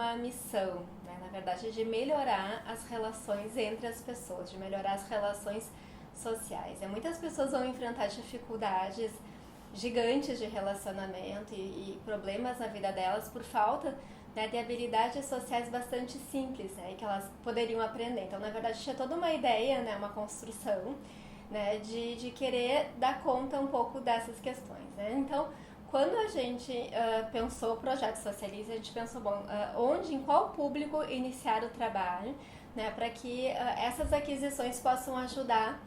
uma missão, né, na verdade, de melhorar as relações entre as pessoas, de melhorar as relações sociais. Muitas pessoas vão enfrentar dificuldades gigantes de relacionamento e problemas na vida delas por falta, né, de habilidades sociais bastante simples, né, que elas poderiam aprender. Então, na verdade, tinha toda uma ideia, né, uma construção, né, de querer dar conta um pouco dessas questões, né. Então, quando a gente pensou o projeto Socialize, a gente pensou, bom, em qual público iniciar o trabalho, né, para que essas aquisições possam ajudar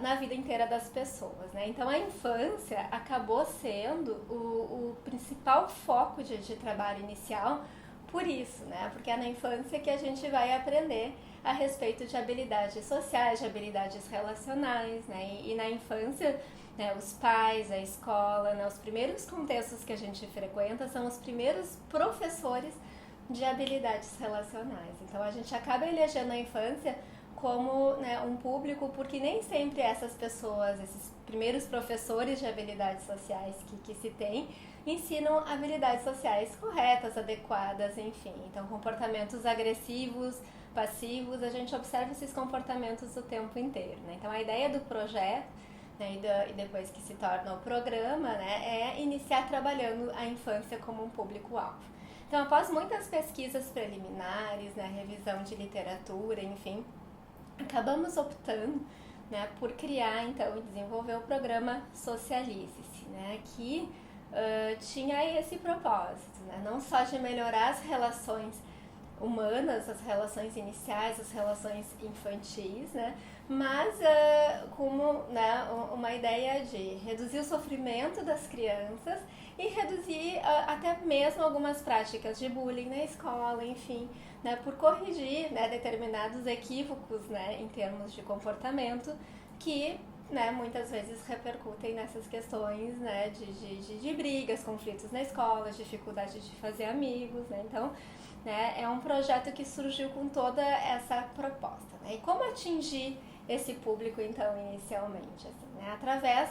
na vida inteira das pessoas, né? Então a infância acabou sendo o principal foco de trabalho inicial por isso, né? Porque é na infância que a gente vai aprender a respeito de habilidades sociais, de habilidades relacionais, né? E na infância, né, os pais, a escola, né, os primeiros contextos que a gente frequenta são os primeiros professores de habilidades relacionais. Então a gente acaba elegendo a infância como, né, um público, porque nem sempre essas pessoas, esses primeiros professores de habilidades sociais que se tem, ensinam habilidades sociais corretas, adequadas, enfim. Então, comportamentos agressivos, passivos, a gente observa esses comportamentos o tempo inteiro, né? Então, a ideia do projeto, né, e depois que se torna o programa, né, é iniciar trabalhando a infância como um público-alvo. Então, após muitas pesquisas preliminares, né, revisão de literatura, enfim, acabamos optando, né, por criar então e desenvolver o programa Socialize-se, né, que tinha esse propósito, né, não só de melhorar as relações humanas, as relações iniciais, as relações infantis, né, mas como, né, uma ideia de reduzir o sofrimento das crianças e reduzir até mesmo algumas práticas de bullying na escola, enfim, né, por corrigir, né, determinados equívocos, né, em termos de comportamento que, né, muitas vezes repercutem nessas questões, né, de brigas, conflitos na escola, dificuldade de fazer amigos, né, então, né, é um projeto que surgiu com toda essa proposta, né, e como atingir esse público, então, inicialmente, assim, né, através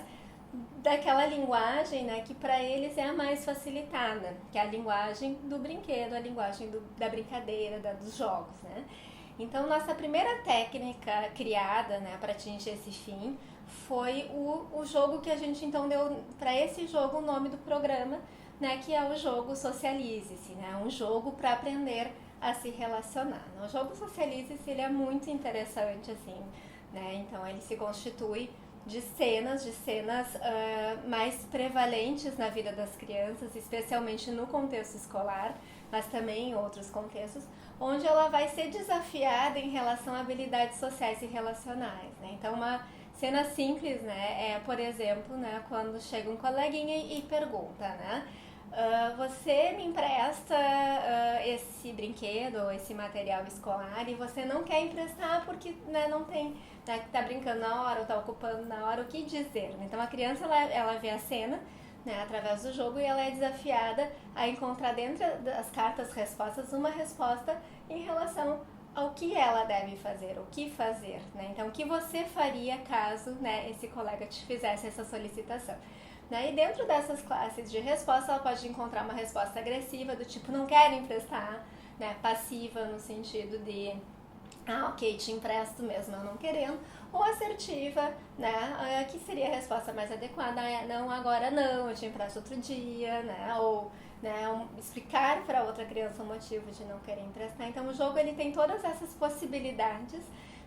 daquela linguagem, né, que para eles é a mais facilitada, que é a linguagem do brinquedo, a linguagem da brincadeira, dos jogos, né. Então, nossa primeira técnica criada, né, para atingir esse fim foi o jogo que a gente então deu para esse jogo o nome do programa, né, que é o jogo Socialize-se, né, um jogo para aprender a se relacionar. O jogo Socialize-se, ele é muito interessante, assim, né, então ele se constitui de cenas mais prevalentes na vida das crianças, especialmente no contexto escolar, mas também em outros contextos, onde ela vai ser desafiada em relação a habilidades sociais e relacionais, né? Então, uma cena simples, né, é, por exemplo, né, quando chega um coleguinha e pergunta, né, você me empresta esse brinquedo ou esse material escolar e você não quer emprestar porque, né, não tem, né, tá brincando na hora ou tá ocupando na hora, o que dizer, né? Então a criança ela vê a cena, né, através do jogo, e ela é desafiada a encontrar dentro das cartas respostas uma resposta em relação ao que ela deve fazer, o que fazer, né? Então o que você faria caso, né, esse colega te fizesse essa solicitação. Né? E dentro dessas classes de resposta, ela pode encontrar uma resposta agressiva, do tipo, não quero emprestar, né? Passiva, no sentido de, ok, te empresto mesmo eu não querendo, ou assertiva, né? Que seria a resposta mais adequada, não, agora não, eu te empresto outro dia, né? Ou, né, explicar para outra criança o motivo de não querer emprestar. Então, o jogo ele tem todas essas possibilidades,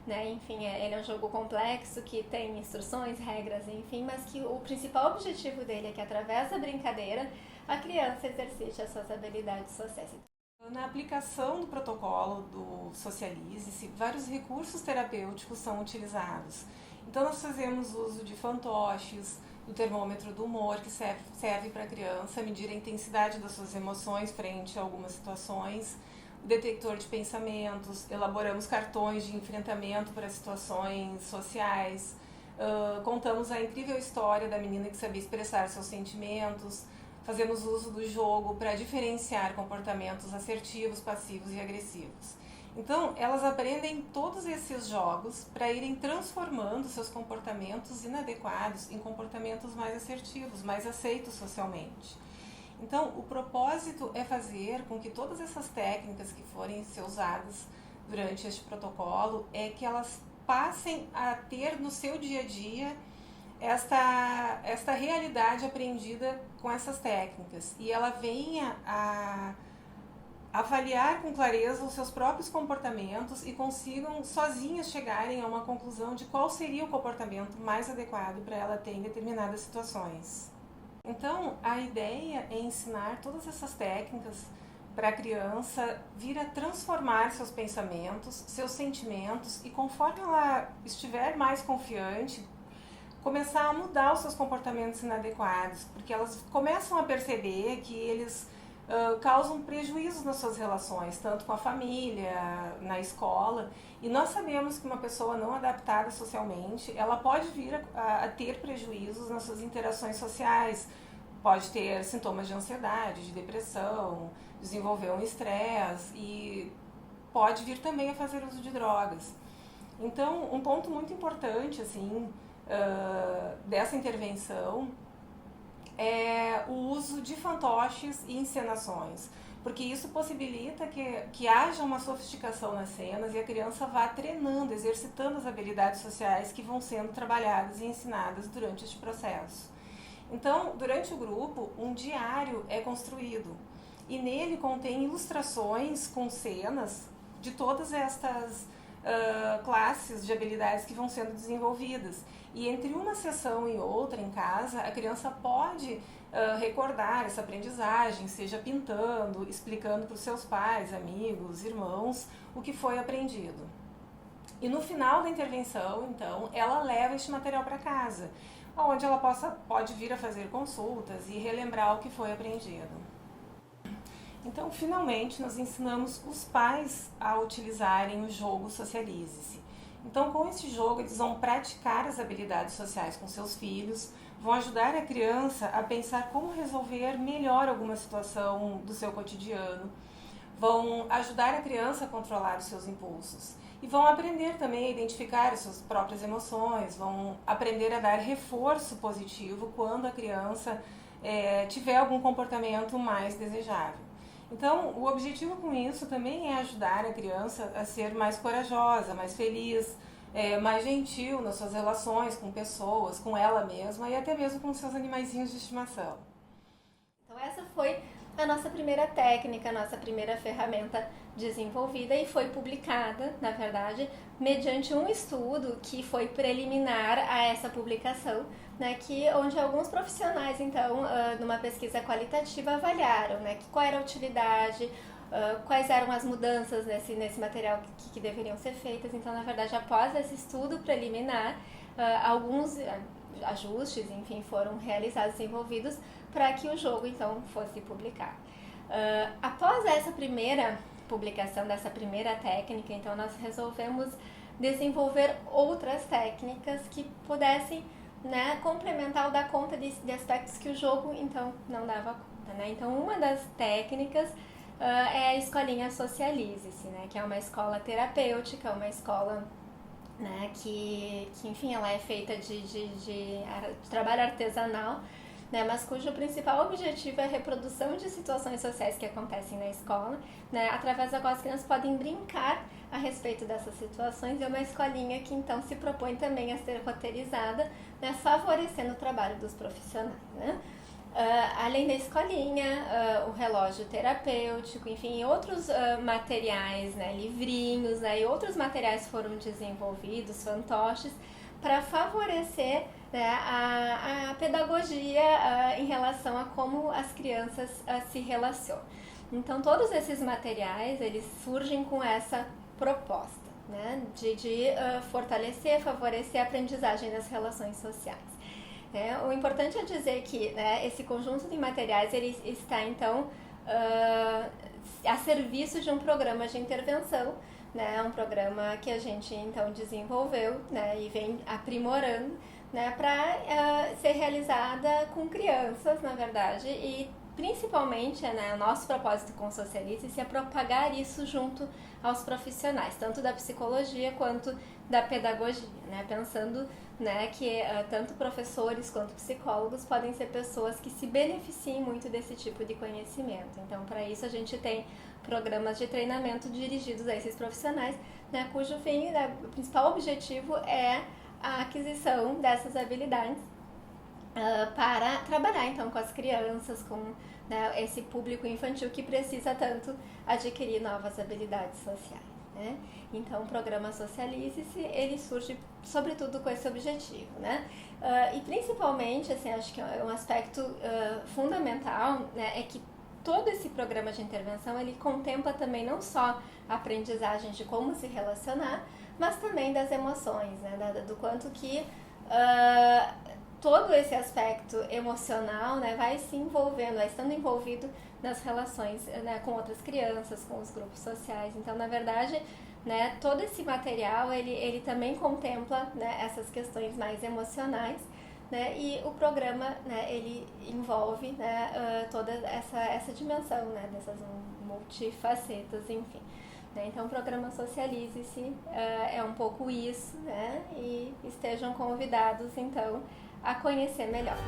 né? Enfim, ele é um jogo complexo que tem instruções, regras, enfim, mas que o principal objetivo dele é que, através da brincadeira, a criança exercite as suas habilidades sociais. Na aplicação do protocolo do Socialize-se, vários recursos terapêuticos são utilizados. Então, nós fazemos uso de fantoches, do termômetro do humor, que serve para a criança medir a intensidade das suas emoções frente a algumas situações, o detector de pensamentos, elaboramos cartões de enfrentamento para situações sociais, contamos a incrível história da menina que sabia expressar seus sentimentos, fazemos uso do jogo para diferenciar comportamentos assertivos, passivos e agressivos. Então, elas aprendem todos esses jogos para irem transformando seus comportamentos inadequados em comportamentos mais assertivos, mais aceitos socialmente. Então, o propósito é fazer com que todas essas técnicas que forem ser usadas durante este protocolo, é que elas passem a ter no seu dia a dia esta realidade aprendida com essas técnicas, e ela venha a avaliar com clareza os seus próprios comportamentos e consigam sozinhas chegarem a uma conclusão de qual seria o comportamento mais adequado para ela ter em determinadas situações. Então, a ideia é ensinar todas essas técnicas para a criança vir a transformar seus pensamentos, seus sentimentos, e conforme ela estiver mais confiante, começar a mudar os seus comportamentos inadequados, porque elas começam a perceber que eles causam prejuízos nas suas relações, tanto com a família, na escola, e nós sabemos que uma pessoa não adaptada socialmente, ela pode vir a ter prejuízos nas suas interações sociais, pode ter sintomas de ansiedade, de depressão, desenvolver um estresse e pode vir também a fazer uso de drogas. Então, um ponto muito importante assim, dessa intervenção é o uso de fantoches e encenações, porque isso possibilita que haja uma sofisticação nas cenas e a criança vá treinando, exercitando as habilidades sociais que vão sendo trabalhadas e ensinadas durante este processo. Então, durante o grupo, um diário é construído e nele contém ilustrações com cenas de todas estas classes de habilidades que vão sendo desenvolvidas. E entre uma sessão e outra em casa, a criança pode recordar essa aprendizagem, seja pintando, explicando para os seus pais, amigos, irmãos, o que foi aprendido. E no final da intervenção, então, ela leva este material para casa, onde ela pode vir a fazer consultas e relembrar o que foi aprendido. Então, finalmente, nós ensinamos os pais a utilizarem o jogo Socialize-se. Então, com esse jogo, eles vão praticar as habilidades sociais com seus filhos, vão ajudar a criança a pensar como resolver melhor alguma situação do seu cotidiano, vão ajudar a criança a controlar os seus impulsos e vão aprender também a identificar as suas próprias emoções, vão aprender a dar reforço positivo quando a criança tiver algum comportamento mais desejável. Então, o objetivo com isso também é ajudar a criança a ser mais corajosa, mais feliz, mais gentil nas suas relações com pessoas, com ela mesma e até mesmo com seus animaizinhos de estimação. Então, essa foi a nossa primeira técnica, a nossa primeira ferramenta desenvolvida e foi publicada, na verdade, mediante um estudo que foi preliminar a essa publicação, né, onde alguns profissionais, então, numa pesquisa qualitativa, avaliaram, né, qual era a utilidade, quais eram as mudanças nesse material que deveriam ser feitas. Então, na verdade, após esse estudo preliminar, alguns ajustes, enfim, foram realizados, desenvolvidos, para que o jogo, então, fosse publicado. Após essa primeira publicação dessa primeira técnica, então, nós resolvemos desenvolver outras técnicas que pudessem, né, complementar ou dar conta de aspectos que o jogo, então, não dava conta, né? Então, uma das técnicas é a escolinha Socialize-se, né, que é uma escola terapêutica, uma escola, né, que enfim, ela é feita de trabalho artesanal, né, mas cujo principal objetivo é a reprodução de situações sociais que acontecem na escola, né, através da qual as crianças podem brincar a respeito dessas situações. É uma escolinha que então se propõe também a ser roteirizada, né, favorecendo o trabalho dos profissionais, né? Além da escolinha, o relógio terapêutico, enfim, outros materiais, né, livrinhos, né, e outros materiais foram desenvolvidos, fantoches, para favorecer, né, a pedagogia em relação a como as crianças se relacionam. Então, todos esses materiais, eles surgem com essa proposta, né, de fortalecer, favorecer a aprendizagem das relações sociais. O importante é dizer que, né, esse conjunto de materiais ele está, então, a serviço de um programa de intervenção, né, um programa que a gente, então, desenvolveu, né, e vem aprimorando, né, para ser realizada com crianças, na verdade, e principalmente, né, o nosso propósito com o Socialize-se é propagar isso junto aos profissionais, tanto da psicologia quanto da pedagogia, né, pensando, né, que tanto professores quanto psicólogos podem ser pessoas que se beneficiem muito desse tipo de conhecimento. Então, para isso a gente tem programas de treinamento dirigidos a esses profissionais, né, cujo fim, né, o principal objetivo é a aquisição dessas habilidades para trabalhar então com as crianças, com, né, esse público infantil que precisa tanto adquirir novas habilidades sociais, né? Então o programa Socialize-se, ele surge sobretudo com esse objetivo, né? E principalmente, assim, acho que um aspecto fundamental, né, é que todo esse programa de intervenção, ele contempla também não só a aprendizagem de como se relacionar, mas também das emoções, né, do quanto que todo esse aspecto emocional, né, vai se envolvendo, vai estando envolvido nas relações, né, com outras crianças, com os grupos sociais. Então, na verdade, né, todo esse material, ele também contempla, né, essas questões mais emocionais, né, e o programa, né, ele envolve, né, toda essa dimensão, né, dessas multifacetas, enfim. Então, o programa Socialize-se é um pouco isso, né, e estejam convidados, então, a conhecer melhor.